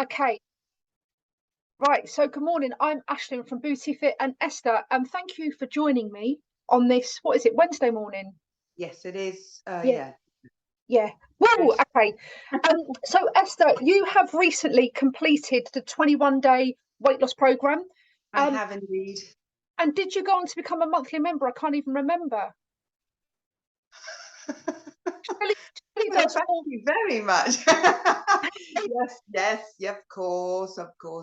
Okay, right. So good morning. I'm Ashlyn from Booty Fit and Esther, and thank you for joining me on this. What is it? Wednesday morning. Yes, it is. Yeah, Yeah. yeah. Whoa. Good. Okay. So Esther, you have recently completed the 21-day weight loss program. I have indeed. And did you go on to become a monthly member? I can't even remember. Shelley Well, does thank all. you very much. Yes, yeah, of course,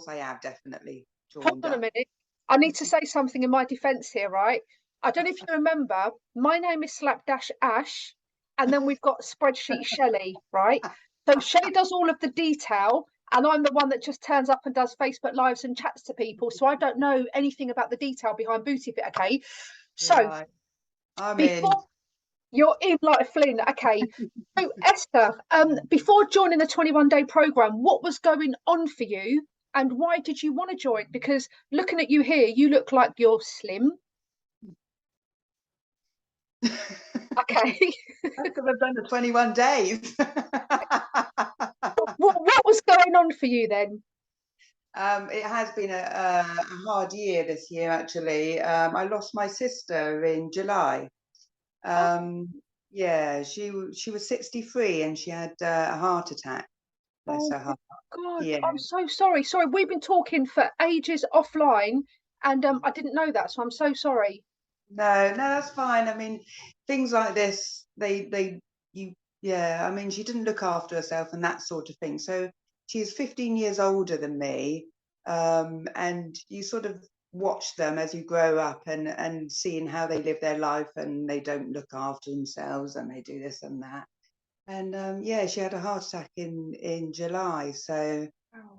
I have definitely Hold joined on a up. minute. I need to say something in my defence here, right? I don't know if you remember, my name is Slapdash Ash, and then we've got Spreadsheet Shelley, right? So Shelley does all of the detail, and I'm the one that just turns up and does Facebook Lives and chats to people. So I don't know anything about the detail behind Booty Fit, okay? So Right. I'm in. before you're in like a Flynn, okay. So Esther, before joining the 21-day program, what was going on for you and why did you want to join? Because looking at you here, you look like you're slim. Okay. That's because I've done the 21 days. What was going on for you then? It has been a hard year this year, actually. I lost my sister in July. Oh, Um, yeah, she was 63 and she had a heart attack. Bless oh her my heart. God. Yeah. I'm so sorry. Sorry, we've been talking for ages offline and I didn't know that, so I'm so sorry. No, that's fine. I mean, things like this, yeah, I mean, she didn't look after herself and that sort of thing. So she's 15 years older than me. And you sort of watch them as you grow up and seeing how they live their life and they don't look after themselves and they do this and that. And yeah, she had a heart attack in July. So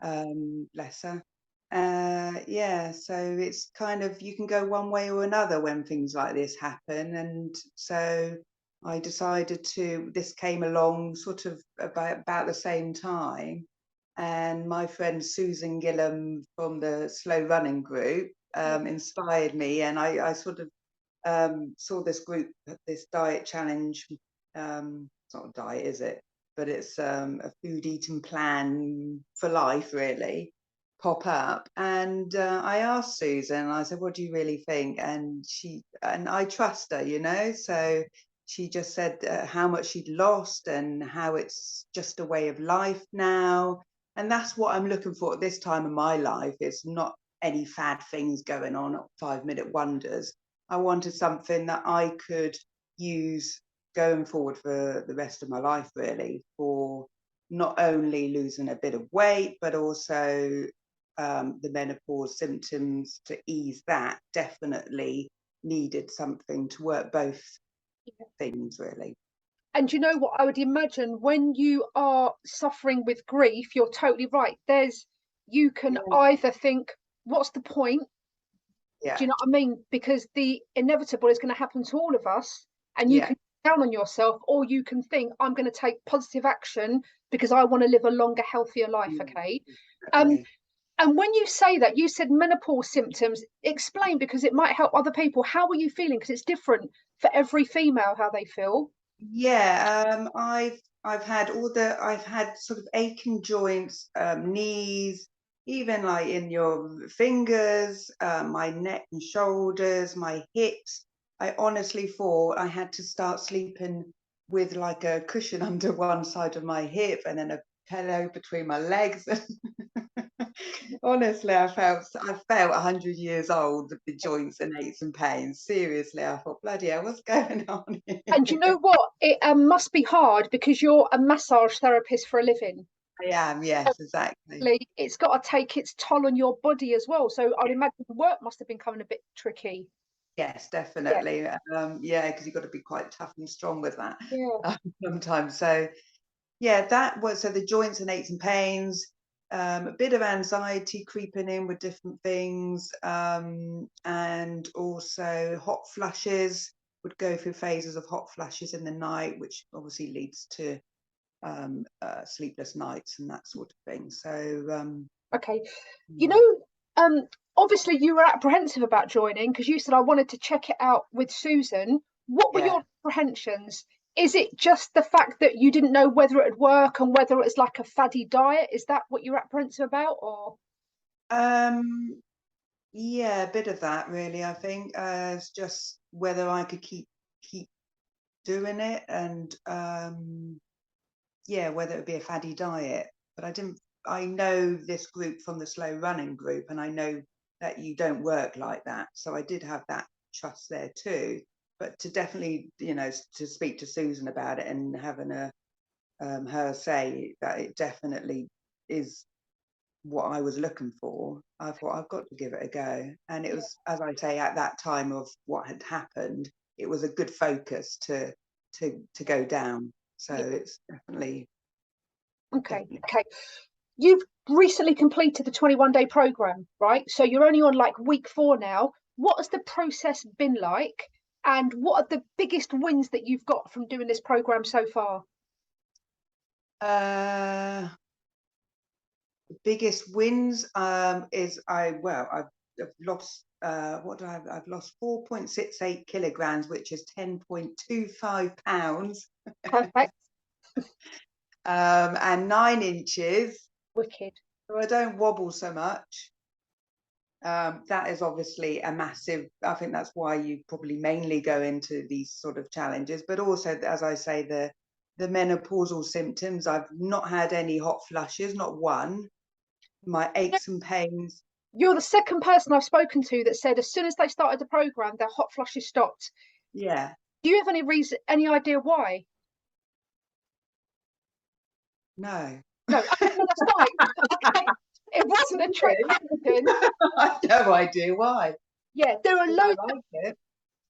Oh. bless her. Yeah, so it's kind of you can go one way or another when things like this happen. And so I decided to, this came along sort of about the same time. And my friend Susan Gillam from the Slow Running Group inspired me. And I sort of saw this group, this diet challenge. It's not a diet, is it? But it's a food eating plan for life, really, pop up. And I asked Susan, I said, what do you really think? And I trust her, you know? So she just said how much she'd lost and how it's just a way of life now. And that's what I'm looking for at this time of my life. It's not any fad things going on, 5-minute wonders. I wanted something that I could use going forward for the rest of my life, really, for not only losing a bit of weight, but also the menopause symptoms to ease that. Definitely needed something to work both things, really. And you know what? I would imagine when you are suffering with grief, you're totally right. You can Yeah. either think, what's the point? Do Yeah, you know what I mean? Because the inevitable is going to happen to all of us, and you yeah, can down on yourself, or you can think, I'm going to take positive action because I want to live a longer, healthier life. Okay. Um, definitely. and when you say that, you said menopause symptoms. Explain because it might help other people. How are you feeling? Because it's different for every female how they feel. Yeah, I've had sort of aching joints, knees, even like in your fingers, my neck and shoulders, my hips. I honestly thought I had to start sleeping with like a cushion under one side of my hip and then a pillow between my legs. Honestly, I felt 100 years old with the joints and aches and pains. Seriously, I thought, bloody hell, what's going on here? And you know what? It must be hard because you're a massage therapist for a living. I am, yes, exactly. It's got to take its toll on your body as well. So I'd imagine the work must have been coming a bit tricky. Yes, Yeah, definitely. Yeah, because you've got to be quite tough and strong with that yeah. sometimes. So yeah, that was so the joints and aches and pains, a bit of anxiety creeping in with different things, and also hot flushes. Would go through phases of hot flushes in the night, which obviously leads to sleepless nights and that sort of thing. So Okay. You yeah, know, obviously you were apprehensive about joining because you said I wanted to check it out with Susan. What were yeah. your apprehensions? is it just the fact that you didn't know whether it would work and whether it's like a faddy diet? Is that what you're apprehensive about, or? Um, yeah, a bit of that really. I think it's just whether I could keep doing it, and yeah, whether it would be a faddy diet. But I know this group from the slow running group, and I know that you don't work like that. So I did have that trust there too. But to definitely, to speak to Susan about it and having her say that it definitely is what I was looking for, I thought I've got to give it a go. And it was, as I say, at that time of what had happened, it was a good focus to go down. So Yeah. it's definitely. Okay. You've recently completed the 21-day program, right? So you're only on like week 4 now. What has the process been like? And what are the biggest wins that you've got from doing this program so far? The biggest wins is I've lost what do I have? I've lost 4.68 kilograms, which is 10.25 pounds, Perfect. and 9 inches. Wicked. So I don't wobble so much. That is obviously a massive, I think that's why you probably mainly go into these sort of challenges, but also, as I say, the menopausal symptoms. I've not had any hot flushes, not one. My aches and pains. You're the second person I've spoken to that said as soon as they started the program, their hot flushes stopped. Yeah. Do you have any idea why? No. No, okay, well, that's fine. Okay. It wasn't a trick question. I have no idea why. Yeah, I like it.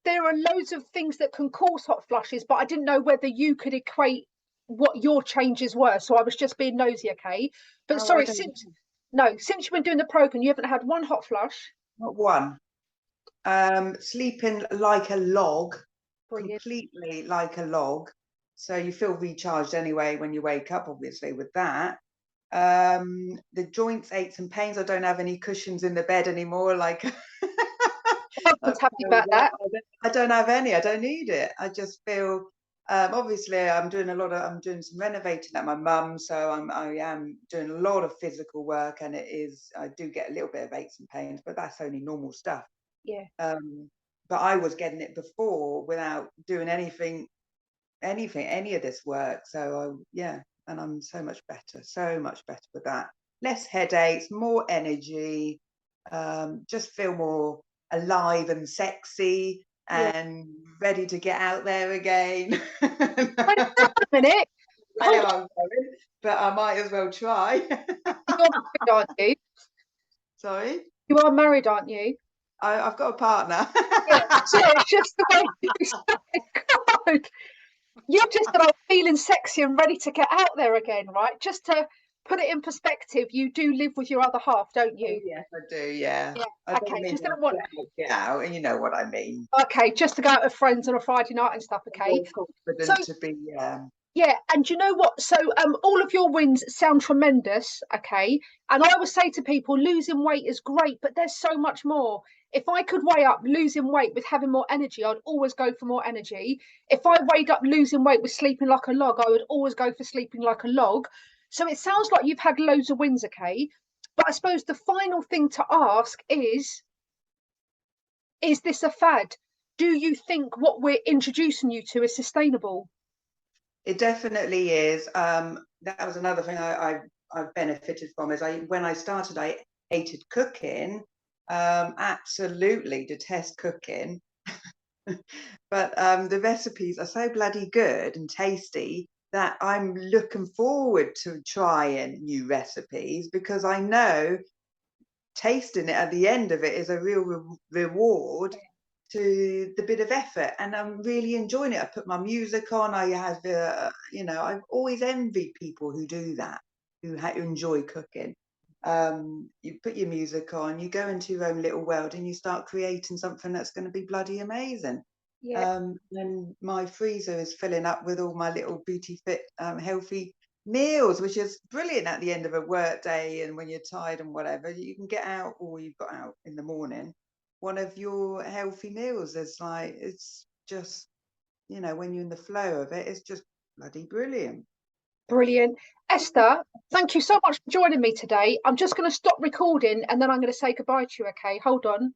there are loads of things that can cause hot flushes, but I didn't know whether you could equate what your changes were. So I was just being nosy, okay? But Oh, I sorry, don't since you've been doing the program, you haven't had one hot flush. Not one. Sleeping like a log, Brilliant. completely like a log. So you feel recharged anyway when you wake up, obviously, with that. The joints, aches and pains. I don't have any cushions in the bed anymore. Like I was happy about that. I don't have any. I don't need it. I just feel. Obviously, I'm doing some renovating at my mum's, so I am doing a lot of physical work, and I do get a little bit of aches and pains, but that's only normal stuff. Yeah, But I was getting it before without doing any of this work. So yeah, and I'm so much better with that. Less headaches, more energy, just feel more alive and sexy yeah. and ready to get out there again. Wait a minute. Where Hold I'm going, but I might as well try. on. You're married, aren't you? Sorry, You are married, aren't you? I've got a partner. Yeah. So it's just the way you said, God. You just said I'm feeling sexy and ready to get out there again, right? Just to put it in perspective, you do live with your other half, don't Oh you? yes, I do. Yeah, Yeah. I don't Okay. mean Just to didn't want. get out, and you know what I mean. Okay, just to go out with friends on a Friday night and stuff. Okay. More So confident to be. yeah, and you know what? So all of your wins sound tremendous. Okay, and I would say to people, losing weight is great, but there's so much more. If I could weigh up losing weight with having more energy, I'd always go for more energy. If I weighed up losing weight with sleeping like a log, I would always go for sleeping like a log. So it sounds like you've had loads of wins, okay? But I suppose the final thing to ask is this a fad? Do you think what we're introducing you to is sustainable? It definitely is. That was another thing I've benefited from. Is when I started, I hated cooking. Absolutely detest cooking. But the recipes are so bloody good and tasty that I'm looking forward to trying new recipes, because I know tasting it at the end of it is a real reward to the bit of effort, and I'm really enjoying it. I put my music on. I have, I've always envied people who do that, who enjoy cooking. You put your music on, you go into your own little world, and you start creating something that's going to be bloody amazing. Yeah, And my freezer is filling up with all my little beauty fit, healthy meals, which is brilliant at the end of a work day, and when you're tired and whatever, you can get out, or you've got out in the morning, one of your healthy meals. It's just you know, when you're in the flow of it, it's just bloody brilliant. Brilliant. Esther, thank you so much for joining me today. I'm just going to stop recording and then I'm going to say goodbye to you. Okay, hold on.